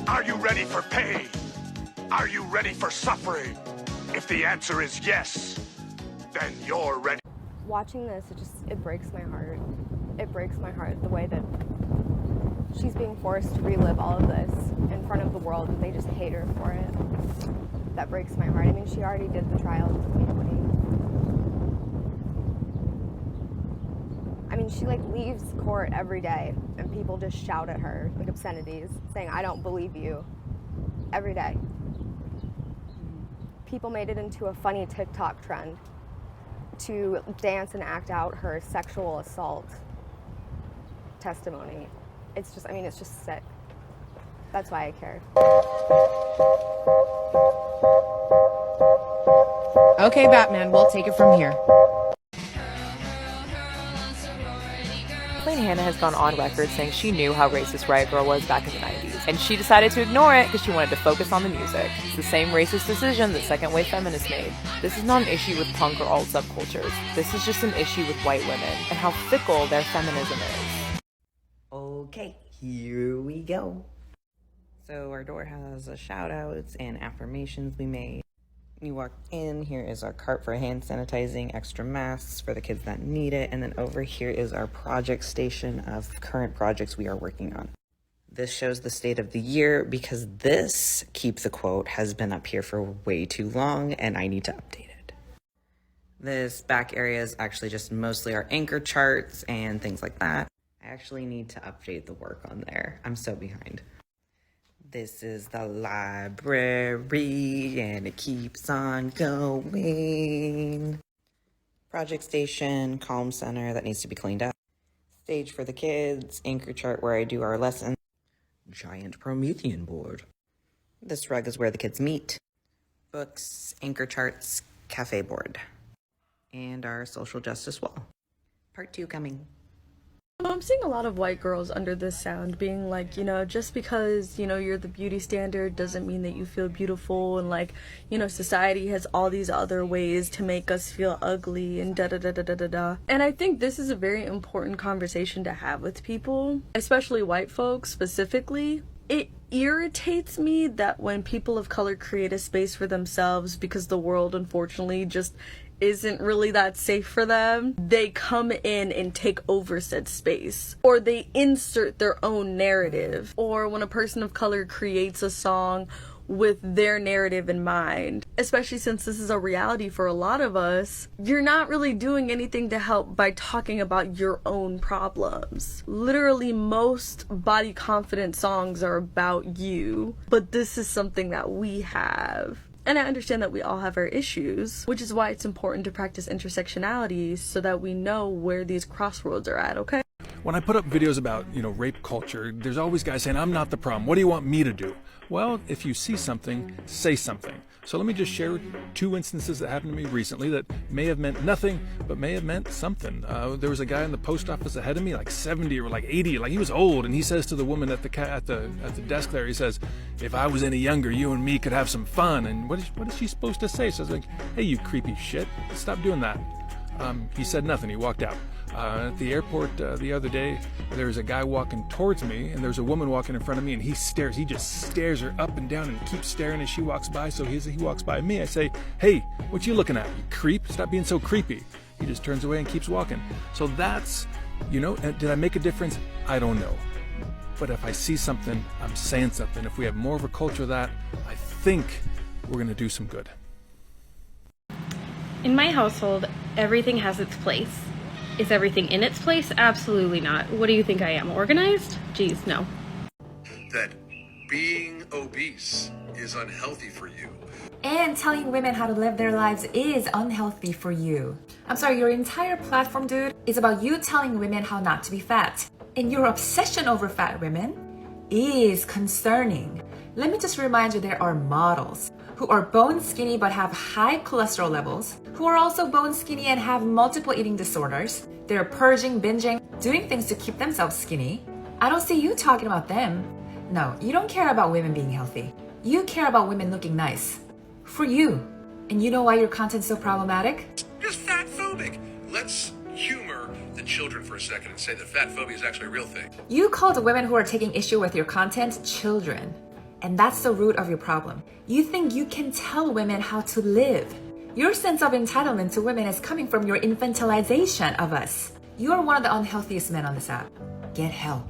Are you ready for pain? Are you ready for suffering? If the answer is yes, then you're ready. Watching this, it breaks my heart. It breaks my heart the way that she's being forced to relive all of this in front of the world, and they just hate her for it. That breaks my heart. I mean, she already did the trial in 2020. I mean, she leaves court every day and people just shout at her obscenities, saying, "I don't believe you," every day. People made it into a funny TikTok trend to dance and act out her sexual assault testimony. It's just sick. That's why I care. Okay, Batman, we'll take it from here. Hannah has gone on record saying she knew how racist Riot Girl was back in the 90s, and she decided to ignore it because she wanted to focus on the music. It's the same racist decision that second wave feminists made. This is not an issue with punk or alt subcultures. This is just an issue with white women and how fickle their feminism is. Okay, here we go. So our door has shout outs and affirmations we made. You walk in, here is our cart for hand sanitizing, extra masks for the kids that need it, and then over here is our project station of current projects we are working on. This shows the state of the year because this keep the quote has been up here for way too long and I need to update it. This back area is actually just mostly our anchor charts and things like that. I actually need to update the work on there. I'm so behind. This is the library, and it keeps on going. Project station, calm center that needs to be cleaned up. Stage for the kids, anchor chart where I do our lesson. Giant Promethean board. This rug is where the kids meet. Books, anchor charts, cafe board. And our social justice wall. Part 2 coming. I'm seeing a lot of white girls under this sound being like, just because, you're the beauty standard doesn't mean that you feel beautiful, and society has all these other ways to make us feel ugly and da-da-da-da-da-da. And I think this is a very important conversation to have with people, especially white folks specifically. It irritates me that when people of color create a space for themselves because the world unfortunately just isn't really that safe for them, they come in and take over said space, or they insert their own narrative, or when a person of color creates a song with their narrative in mind, especially since this is a reality for a lot of us, you're not really doing anything to help by talking about your own problems. Literally, most body confident songs are about you, but this is something that we have. And I understand that we all have our issues, which is why it's important to practice intersectionality so that we know where these crossroads are at, okay? When I put up videos about, rape culture, there's always guys saying, "I'm not the problem. What do you want me to do?" Well, if you see something, say something. So let me just share 2 instances that happened to me recently that may have meant nothing, but may have meant something. There was a guy in the post office ahead of me, 70 or 80, he was old, and he says to the woman at the desk there, he says, "If I was any younger, you and me could have some fun." And what is she supposed to say? So I was like, "Hey, you creepy shit, stop doing that." He said nothing. He walked out. At the airport the other day, there was a guy walking towards me, and there's a woman walking in front of me, and he just stares her up and down and keeps staring as she walks by. So he walks by me. I say, "Hey, what you looking at, you creep? Stop being so creepy." He just turns away and keeps walking. So that's, did I make a difference? I don't know. But if I see something, I'm saying something. If we have more of a culture of that, I think we're going to do some good. In my household, everything has its place. Is everything in its place? Absolutely not. What do you think I am, organized? Geez, no. That being obese is unhealthy for you. And telling women how to live their lives is unhealthy for you. I'm sorry, your entire platform, dude, is about you telling women how not to be fat. And your obsession over fat women is concerning. Let me just remind you, there are models who are bone skinny but have high cholesterol levels, who are also bone skinny and have multiple eating disorders. They're purging, binging, doing things to keep themselves skinny. I don't see you talking about them. No, you don't care about women being healthy. You care about women looking nice. For you. And you know why your content's so problematic? Just fat phobic. Let's humor the children for a second and say that fat phobia is actually a real thing. You called the women who are taking issue with your content children. And that's the root of your problem. You think you can tell women how to live. Your sense of entitlement to women is coming from your infantilization of us. You are one of the unhealthiest men on this app. Get help.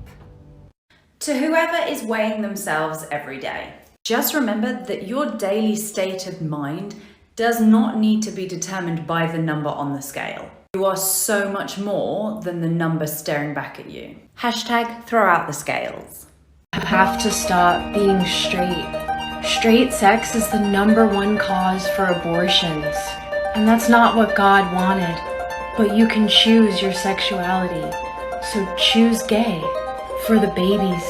To whoever is weighing themselves every day, just remember that your daily state of mind does not need to be determined by the number on the scale. You are so much more than the number staring back at you. Hashtag throw out the scales. You have to stop being straight. Straight sex is the #1 cause for abortions. And that's not what God wanted. But you can choose your sexuality. So choose gay for the babies.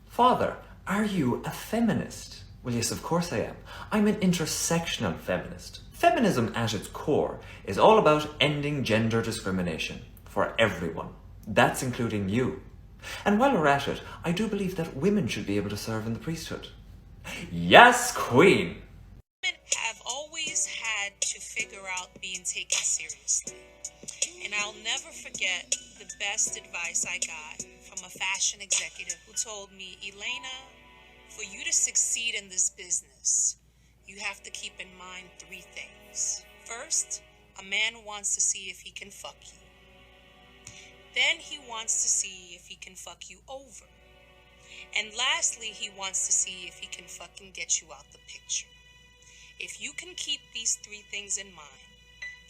Father, are you a feminist? Well, yes, of course I am. I'm an intersectional feminist. Feminism at its core is all about ending gender discrimination for everyone. That's including you. And while we're at it, I do believe that women should be able to serve in the priesthood. Yes, Queen! Women have always had to figure out being taken seriously. And I'll never forget the best advice I got from a fashion executive who told me, Elena, for you to succeed in this business, you have to keep in mind 3 things. First, a man wants to see if he can fuck you. Then he wants to see if he can fuck you over. And lastly, he wants to see if he can fucking get you out the picture. If you can keep these 3 things in mind,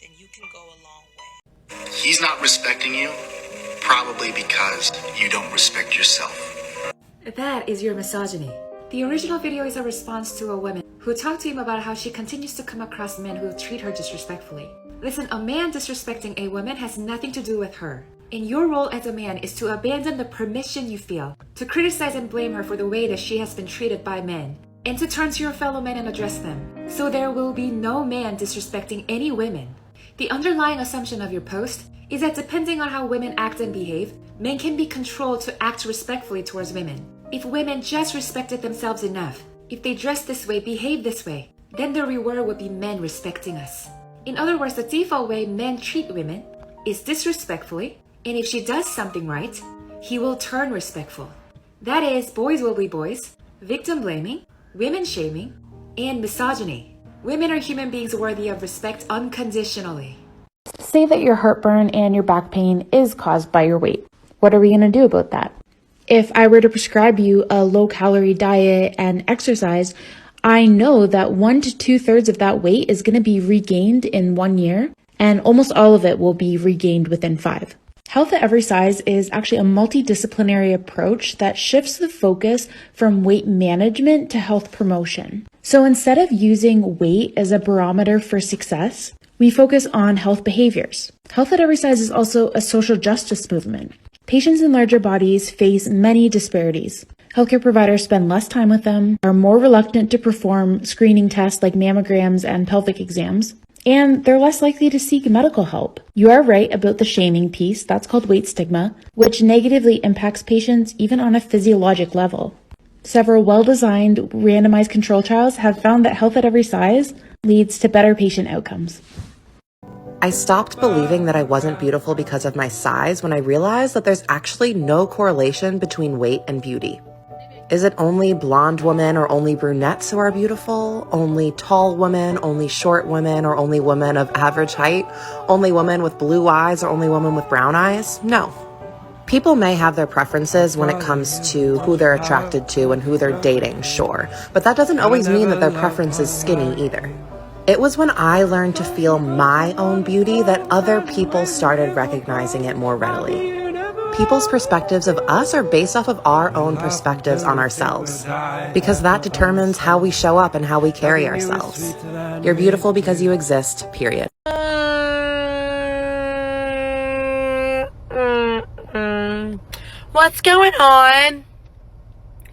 then you can go a long way. He's not respecting you, probably because you don't respect yourself. That is your misogyny. The original video is a response to a woman who talked to him about how she continues to come across men who treat her disrespectfully. Listen, a man disrespecting a woman has nothing to do with her. And your role as a man is to abandon the permission you feel to criticize and blame her for the way that she has been treated by men, and to turn to your fellow men and address them. So there will be no man disrespecting any women. The underlying assumption of your post is that depending on how women act and behave, men can be controlled to act respectfully towards women. If women just respected themselves enough, if they dress this way, behave this way, then the reward would be men respecting us. In other words, the default way men treat women is disrespectfully, and if she does something right, he will turn respectful. That is, boys will be boys, victim blaming, women shaming, and misogyny. Women are human beings worthy of respect unconditionally. Say that your heartburn and your back pain is caused by your weight. What are we going to do about that? If I were to prescribe you a low-calorie diet and exercise, I know that 1 to 2/3 of that weight is going to be regained in 1 year, and almost all of it will be regained within 5. Health at Every Size is actually a multidisciplinary approach that shifts the focus from weight management to health promotion. So instead of using weight as a barometer for success, we focus on health behaviors. Health at Every Size is also a social justice movement. Patients in larger bodies face many disparities. Healthcare providers spend less time with them, are more reluctant to perform screening tests like mammograms and pelvic exams, and they're less likely to seek medical help. You are right about the shaming piece, that's called weight stigma, which negatively impacts patients even on a physiologic level. Several well-designed randomized control trials have found that health at every size leads to better patient outcomes. I stopped believing that I wasn't beautiful because of my size when I realized that there's actually no correlation between weight and beauty. Is it only blonde women or only brunettes who are beautiful? Only tall women, only short women, or only women of average height? Only women with blue eyes or only women with brown eyes? No. People may have their preferences when it comes to who they're attracted to and who they're dating, sure. But that doesn't always mean that their preference is skinny either. It was when I learned to feel my own beauty that other people started recognizing it more readily. People's perspectives of us are based off of our own perspectives on ourselves, because that determines how we show up and how we carry ourselves. You're beautiful because you exist, period. What's going on?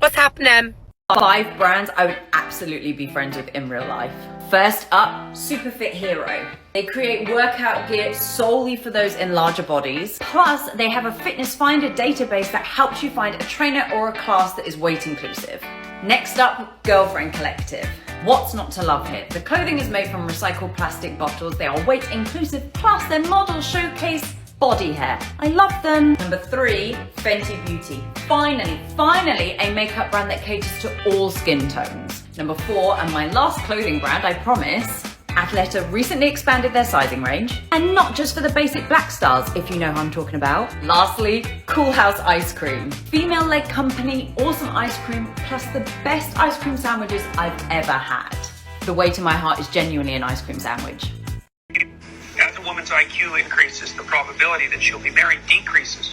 What's happening? 5 brands I would absolutely be friends with in real life. First up, Superfit Hero. They create workout gear solely for those in larger bodies. Plus, they have a fitness finder database that helps you find a trainer or a class that is weight inclusive. Next up, Girlfriend Collective. What's not to love here? The clothing is made from recycled plastic bottles. They are weight inclusive, plus their models showcase body hair. I love them. Number 3, Fenty Beauty. Finally, a makeup brand that caters to all skin tones. Number 4, and my last clothing brand, I promise, Athleta recently expanded their sizing range, and not just for the basic black stars, if you know who I'm talking about. Lastly, Cool House Ice Cream. Female-led company, awesome ice cream, plus the best ice cream sandwiches I've ever had. The way to my heart is genuinely an ice cream sandwich. As a woman's IQ increases, the probability that she'll be married decreases.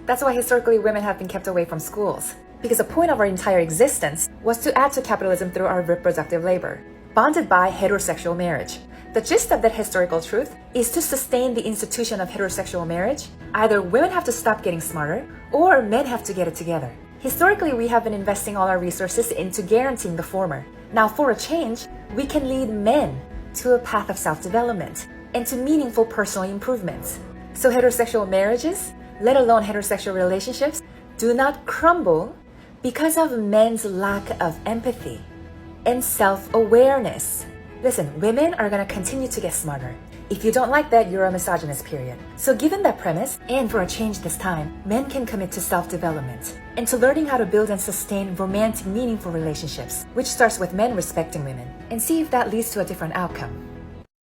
That's why historically women have been kept away from schools. Because the point of our entire existence was to add to capitalism through our reproductive labor, bonded by heterosexual marriage. The gist of that historical truth is to sustain the institution of heterosexual marriage, either women have to stop getting smarter, or men have to get it together. Historically, we have been investing all our resources into guaranteeing the former. Now, for a change, we can lead men to a path of self-development and to meaningful personal improvements. So heterosexual marriages, let alone heterosexual relationships, do not crumble because of men's lack of empathy and self-awareness. Listen, women are gonna continue to get smarter. If you don't like that, you're a misogynist, period. So given that premise, and for a change this time, men can commit to self-development and to learning how to build and sustain romantic, meaningful relationships, which starts with men respecting women, and see if that leads to a different outcome.